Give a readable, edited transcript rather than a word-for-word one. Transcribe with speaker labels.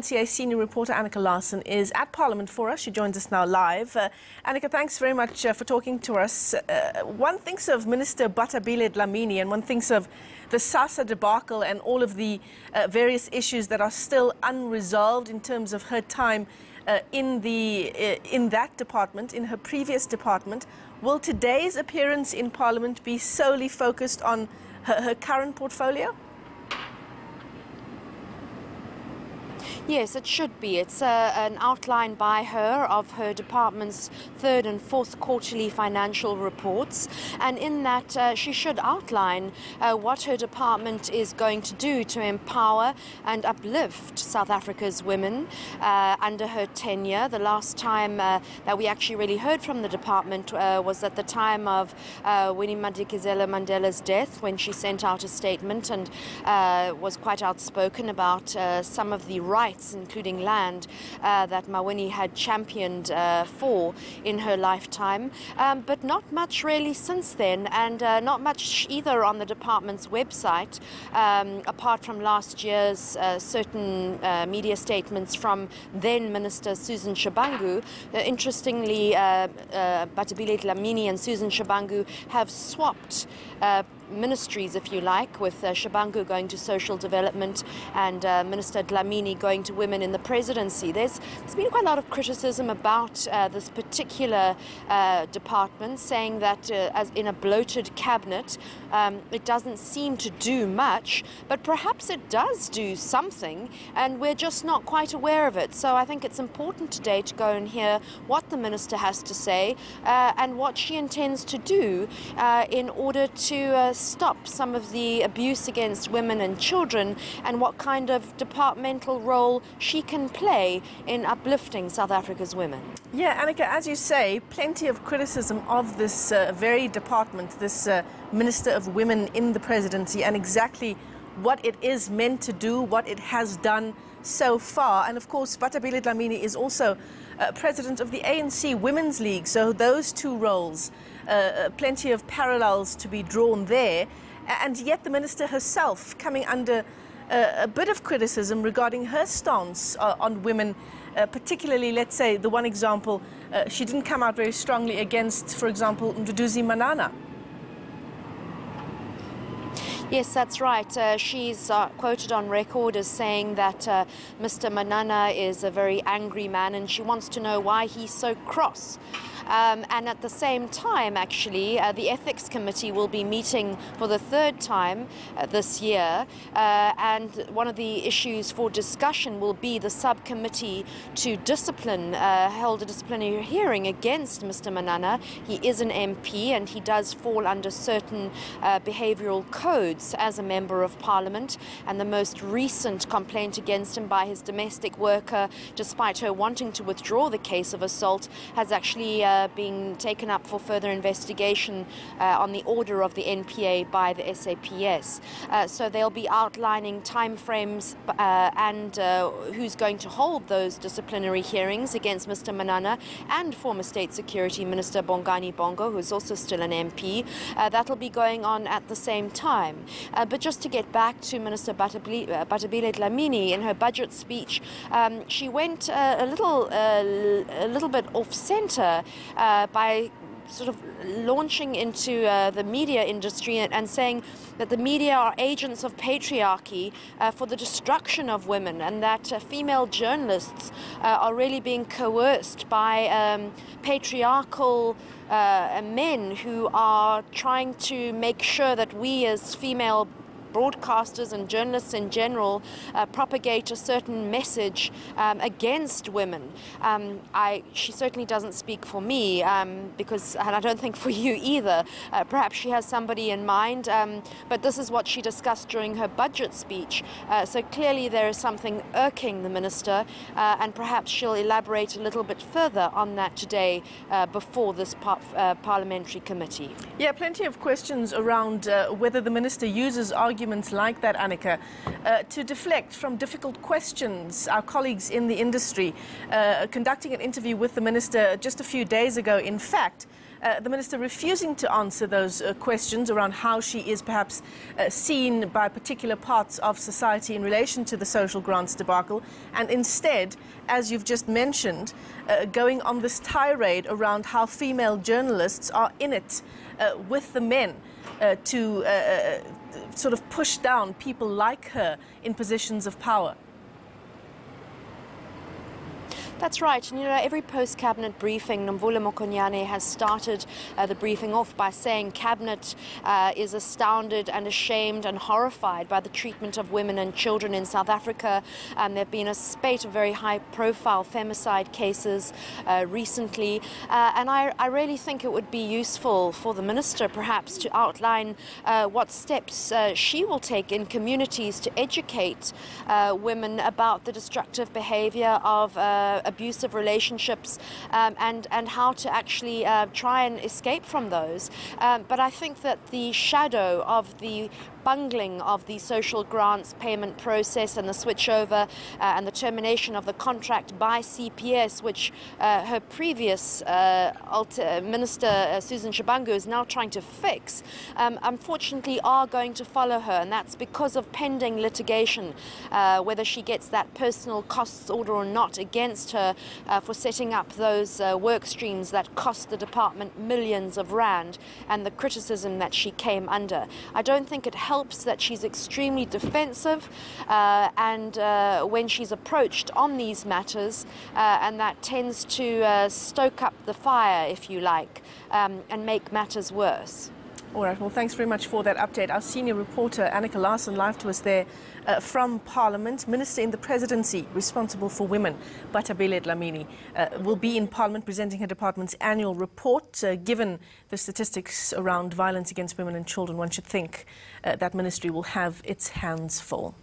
Speaker 1: NCA senior reporter Annika Larsen is at Parliament for us. She joins us now live. Annika, thanks very much for talking to us. One thinks of Minister Bathabile Dlamini and one thinks of the SASSA debacle and all of the various issues that are still unresolved in terms of her time in that department, in her previous department. Will today's appearance in Parliament be solely focused on her current portfolio?
Speaker 2: Yes, it should be. It's an outline by her of her department's third and fourth quarterly financial reports. And in that, she should outline what her department is going to do to empower and uplift South Africa's women under her tenure. The last time that we actually really heard from the department was at the time of Winnie Madikizela Mandela's death, when she sent out a statement and was quite outspoken about some of the rights, including land, that Mawini had championed for in her lifetime, but not much really since then, and not much either on the department's website, apart from last year's certain media statements from then Minister Susan Shabangu. Interestingly, Bathabile Dlamini and Susan Shabangu have swapped ministries, if you like, with Shabangu going to social development and Minister Dlamini going to women in the presidency. There's been quite a lot of criticism about this particular department, saying that as in a bloated cabinet, it doesn't seem to do much, but perhaps it does do something, and we're just not quite aware of it. So I think it's important today to go and hear what the minister has to say and what she intends to do in order to stop some of the abuse against women and children, and what kind of departmental role she can play in uplifting South Africa's women.
Speaker 1: Yeah, Annika, as you say, plenty of criticism of this very department, this Minister of Women in the presidency, and exactly what it is meant to do, what it has done so far. And of course, Bathabile Dlamini is also president of the ANC Women's League, so those two roles, plenty of parallels to be drawn there. And yet the minister herself coming under a bit of criticism regarding her stance on women, particularly, let's say, the one example, she didn't come out very strongly against, for example, Nduduzi Manana.
Speaker 2: Yes, that's right. She's quoted on record as saying that Mr. Manana is a very angry man and she wants to know why he's so cross. And at the same time, actually, the Ethics Committee will be meeting for the third time this year. And one of the issues for discussion will be the subcommittee to discipline, held a disciplinary hearing against Mr. Manana. He is an MP and he does fall under certain behavioural codes as a Member of Parliament. And the most recent complaint against him by his domestic worker, despite her wanting to withdraw the case of assault, has actually being taken up for further investigation on the order of the NPA by the SAPS. So they'll be outlining timeframes and who's going to hold those disciplinary hearings against Mr. Manana and former State Security Minister Bongani Bongo, who's also still an MP. That'll be going on at the same time. But just to get back to Minister Bathabile Dlamini, in her budget speech, she went a little bit off-centre by sort of launching into the media industry and saying that the media are agents of patriarchy for the destruction of women, and that female journalists are really being coerced by patriarchal men who are trying to make sure that we as female broadcasters and journalists in general propagate a certain message against women. She certainly doesn't speak for me, and I don't think for you either. Perhaps she has somebody in mind, but this is what she discussed during her budget speech. So clearly there is something irking the minister, and perhaps she'll elaborate a little bit further on that today before this parliamentary committee.
Speaker 1: Yeah, plenty of questions around whether the minister uses arguments like that, Annika, to deflect from difficult questions. Our colleagues in the industry conducting an interview with the minister just a few days ago, in fact, the Minister refusing to answer those questions around how she is perhaps seen by particular parts of society in relation to the social grants debacle, and instead, as you've just mentioned, going on this tirade around how female journalists are in it with the men to sort of push down people like her in positions of power.
Speaker 2: That's right. And, every post-cabinet briefing, Nomvula Mokonyane has started the briefing off by saying Cabinet is astounded and ashamed and horrified by the treatment of women and children in South Africa. There have been a spate of very high-profile femicide cases recently. And I really think it would be useful for the Minister, perhaps, to outline what steps she will take in communities to educate women about the destructive behavior of abusive relationships and how to actually try and escape from those. But I think that the shadow of the bungling of the social grants payment process and the switchover and the termination of the contract by CPS, which her previous Minister Susan Shabangu is now trying to fix, unfortunately are going to follow her, and that's because of pending litigation, whether she gets that personal costs order or not against her for setting up those work streams that cost the department millions of rand, and the criticism that she came under. I don't think it helps that she's extremely defensive and when she's approached on these matters, and that tends to stoke up the fire, if you like, and make matters worse.
Speaker 1: All right, well, thanks very much for that update. Our senior reporter, Annika Larsen, live to us there from Parliament. Minister in the Presidency responsible for women, Bathabile Dlamini, will be in Parliament presenting her department's annual report. Given the statistics around violence against women and children, one should think that ministry will have its hands full.